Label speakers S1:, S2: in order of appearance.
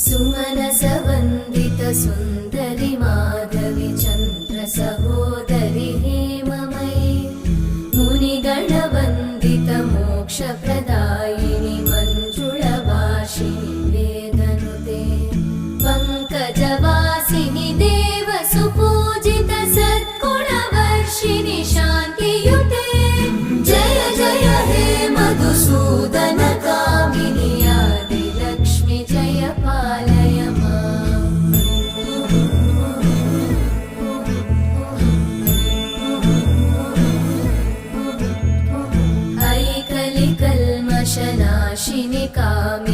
S1: सुमनसवन्दित सुन्दरि माधवि चन्द्र सहोदरि हेममयि मुनिगणवन्दित मोक्षप्रदायिनि मञ्जुळभाषिणि वेदनुते पङ्कजवासिनि देवसुपूजित सद्गुणवर्षिणि शान्तियुते जय जय हे मधुसूदन कामिनि आदिलक्ष्मि जय पालय माम्। ऐकलिकल्मषनाशिनि कामिनि